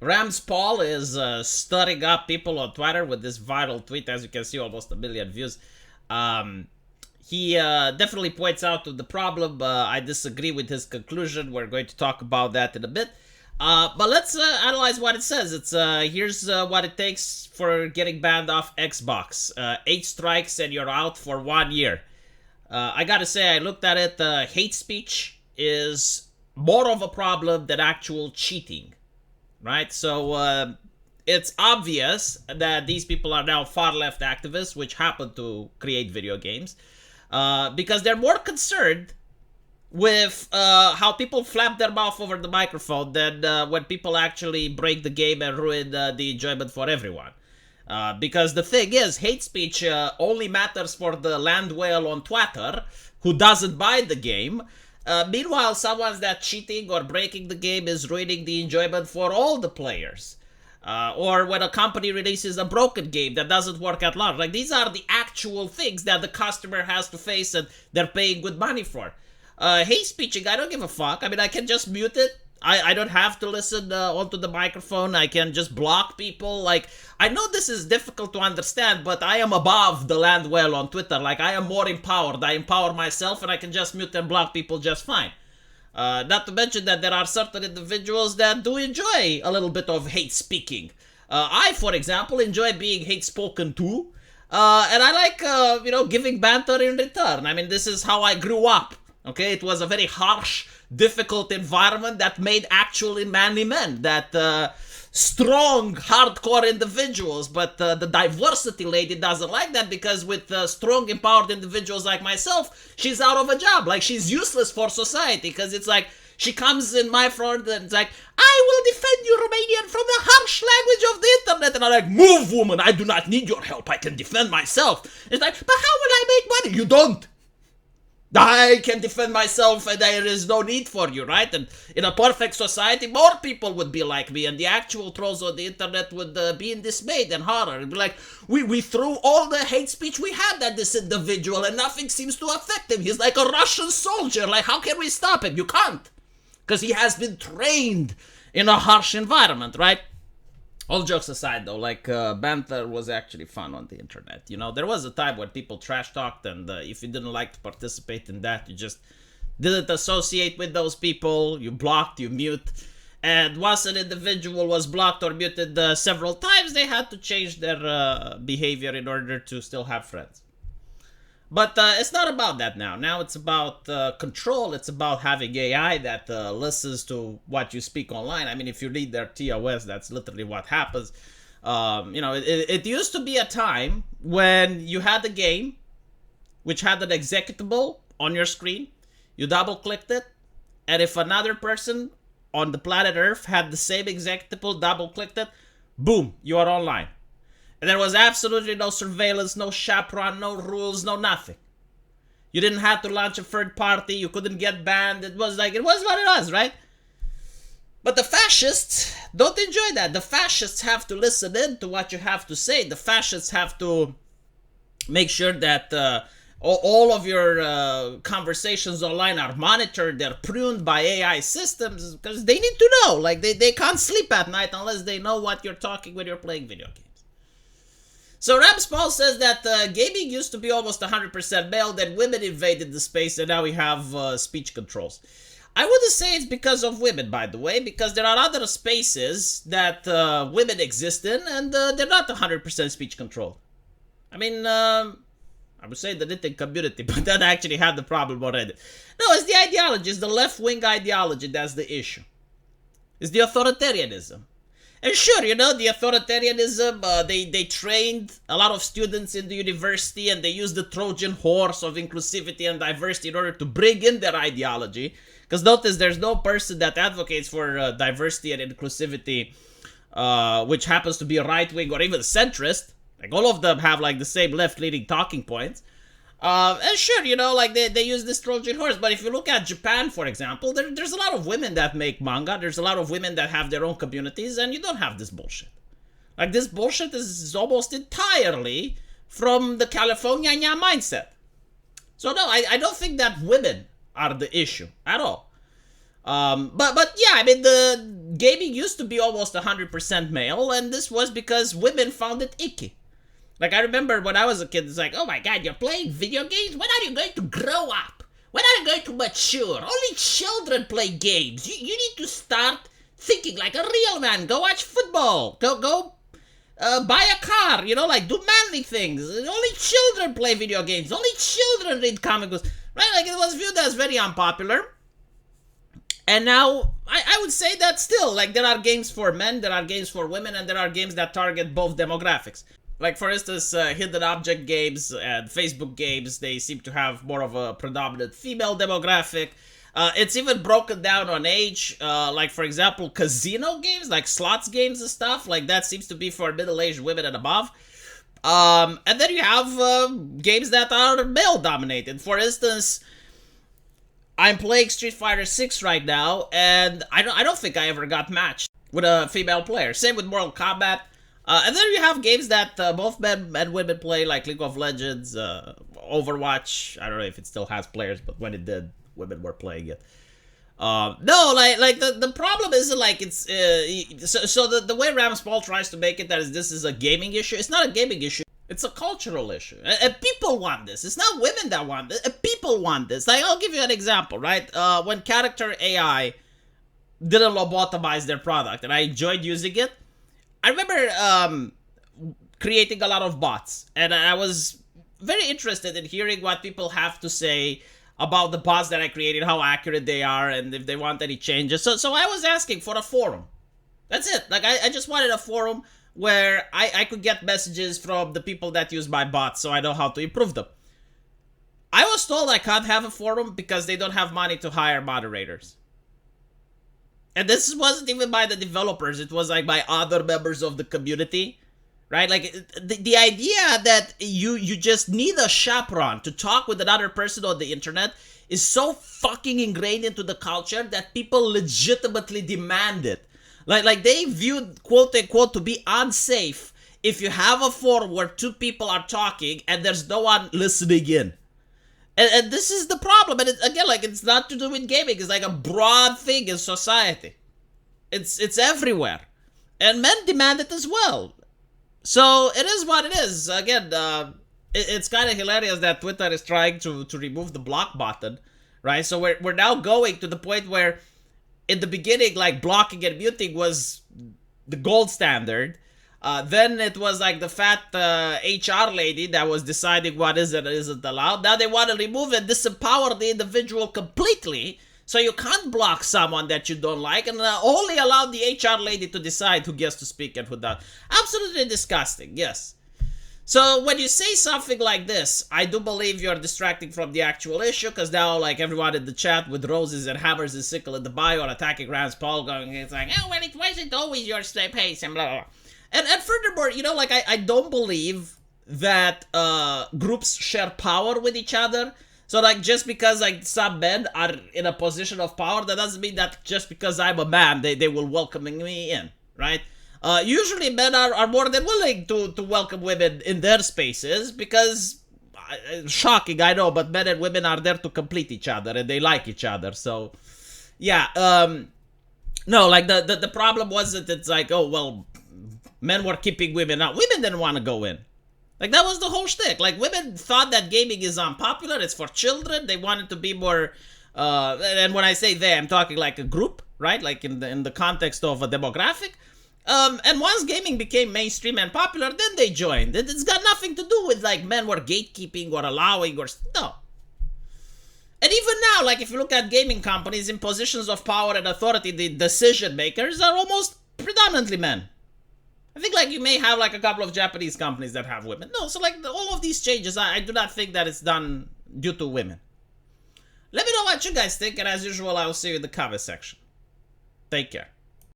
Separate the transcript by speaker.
Speaker 1: Ramz Paul is stirring up people on Twitter with this viral tweet. As you can see, almost 1 million views. He definitely points out to the problem. I disagree with his conclusion. We're going to talk about that in a bit. But let's analyze what it says. It's here's what it takes for getting banned off Xbox. 8 strikes and you're out for 1 year. I gotta say, I looked at it. Hate speech is more of a problem than actual cheating, right? So it's obvious that these people are now far left activists, which happen to create video games, because they're more concerned with how people flap their mouth over the microphone than when people actually break the game and ruin the enjoyment for everyone. Because the thing is, hate speech only matters for the land whale on Twitter who doesn't buy the game. Meanwhile, someone that's cheating or breaking the game is ruining the enjoyment for all the players. Or when a company releases a broken game that doesn't work at launch. Like, these are the actual things that the customer has to face and they're paying good money for. Hate speeching, I don't give a fuck. I mean, I can just mute it. I don't have to listen onto the microphone. I can just block people. Like, I know this is difficult to understand, but I am above the land whale on Twitter. Like, I am more empowered. I empower myself and I can just mute and block people just fine. Not to mention that there are certain individuals that do enjoy a little bit of hate speaking. I, for example, enjoy being hate spoken to. And I like, giving banter in return. I mean, this is how I grew up. Okay, it was a very harsh, difficult environment that made actually manly men, that strong, hardcore individuals. But the diversity lady doesn't like that, because with strong, empowered individuals like myself, she's out of a job. Like, she's useless for society, because it's like, she comes in my front and it's like, I will defend you, Romanian, from the harsh language of the internet. And I'm like, move, woman, I do not need your help. I can defend myself. It's like, but how will I make money? You don't. I can defend myself and there is no need for you, right? And in a perfect society, more people would be like me, and the actual trolls on the internet would be in dismay and horror. It'd be like, we threw all the hate speech we had at this individual and nothing seems to affect him. He's like a Russian soldier. Like, how can we stop him? You can't. Because he has been trained in a harsh environment, right? All jokes aside, though, like, banter was actually fun on the internet. You know, there was a time when people trash talked, and if you didn't like to participate in that, you just didn't associate with those people. You blocked, you mute. And once an individual was blocked or muted several times, they had to change their behavior in order to still have friends. But it's not about that now. Now it's about control. It's about having AI that listens to what you speak online. I mean, if you read their TOS, that's literally what happens. It used to be a time when you had a game which had an executable on your screen. You double-clicked it, and if another person on the planet Earth had the same executable, double-clicked it, boom, you are online. And there was absolutely no surveillance, no chaperone, no rules, no nothing. You didn't have to launch a third party. You couldn't get banned. It was what it was, right? But the fascists don't enjoy that. The fascists have to listen in to what you have to say. The fascists have to make sure that all of your conversations online are monitored. They're pruned by AI systems, because they need to know. Like, they can't sleep at night unless they know what you're talking when you're playing video games. So Ramz Paul says that gaming used to be almost 100% male, then women invaded the space, and now we have speech controls. I wouldn't say it's because of women, by the way, because there are other spaces that women exist in, and they're not 100% speech control. I mean, I would say the knitting community, but that actually had the problem already. No, it's the ideology. It's the left-wing ideology that's the issue. It's the authoritarianism. And sure, the authoritarianism, they trained a lot of students in the university, and they used the Trojan horse of inclusivity and diversity in order to bring in their ideology. Because notice, there's no person that advocates for diversity and inclusivity, which happens to be right-wing or even centrist. Like, all of them have, like, the same left-leaning talking points. And sure, they use this Trojan horse. But if you look at Japan, for example, there's a lot of women that make manga. There's a lot of women that have their own communities, and you don't have this bullshit. Like, this bullshit is almost entirely from the California mindset. So no, I don't think that women are the issue at all. But yeah, I mean, the gaming used to be almost 100% male, and this was because women found it icky. Like, I remember when I was a kid, it's like, oh my god, you're playing video games? When are you going to grow up? When are you going to mature? Only children play games. You need to start thinking like a real man. Go watch football. Go buy a car. You know, like, do manly things. Only children play video games. Only children read comic books. Right? Like, it was viewed as very unpopular. And now, I would say that still, like, there are games for men, there are games for women, and there are games that target both demographics. Like, for instance, hidden object games and Facebook games, they seem to have more of a predominant female demographic. It's even broken down on age. Like, for example, casino games, like slots games and stuff, like that seems to be for middle-aged women and above. And then you have games that are male-dominated. For instance, I'm playing Street Fighter 6 right now, and I don't think I ever got matched with a female player. Same with Mortal Kombat. And then you have games that both men and women play, like League of Legends, Overwatch. I don't know if it still has players, but when it did, women were playing it. No, like the problem isn't like it's so the way Ramz tries to make it that this is a gaming issue. It's not a gaming issue. It's a cultural issue. And people want this. It's not women that want this. People want this. Like, I'll give you an example, right? When character AI didn't lobotomize their product, and I enjoyed using it. I remember creating a lot of bots, and I was very interested in hearing what people have to say about the bots that I created, how accurate they are, and if they want any changes. So I was asking for a forum. That's it. Like, I just wanted a forum where I could get messages from the people that use my bots so I know how to improve them. I was told I can't have a forum because they don't have money to hire moderators. And this wasn't even by the developers, it was like by other members of the community, right? Like, the idea that you just need a chaperone to talk with another person on the internet is so fucking ingrained into the culture that people legitimately demand it. Like they viewed quote-unquote to be unsafe if you have a forum where two people are talking and there's no one listening in. And this is the problem. And again, like, it's not to do with gaming. It's like a broad thing in society. It's everywhere. And men demand it as well. So it is what it is. Again, it's kind of hilarious that Twitter is trying to remove the block button, right? So we're now going to the point where in the beginning, like, blocking and muting was the gold standard. Then it was like the fat HR lady that was deciding what is and isn't allowed. Now they want to remove and disempower the individual completely. So you can't block someone that you don't like and only allow the HR lady to decide who gets to speak and who doesn't. Absolutely disgusting, yes. So when you say something like this, I do believe you're distracting from the actual issue, because now, like, everyone in the chat with roses and hammers and sickle in the bio are attacking Ramz going, it's like, oh, well, it wasn't always your pace and blah, blah, blah. And furthermore, you know, like, I don't believe that groups share power with each other. So, like, just because, like, some men are in a position of power, that doesn't mean that just because I'm a man, they will welcome me in, right? Usually men are more than willing to welcome women in their spaces because, shocking, I know, but men and women are there to complete each other and they like each other. So, yeah, no, like, the problem wasn't, it's like, oh, well, men were keeping women out. Women didn't want to go in. Like, that was the whole shtick. Like, women thought that gaming is unpopular, it's for children, they wanted to be more, and when I say they, I'm talking like a group, right? Like, in the context of a demographic. And once gaming became mainstream and popular, then they joined. It's got nothing to do with, like, men were gatekeeping or allowing or... No. And even now, like, if you look at gaming companies in positions of power and authority, the decision makers are almost predominantly men. I think, like, you may have, like, a couple of Japanese companies that have women. No, so, like, all of these changes, I do not think that it's done due to women. Let me know what you guys think, and as usual, I will see you in the comment section. Take care.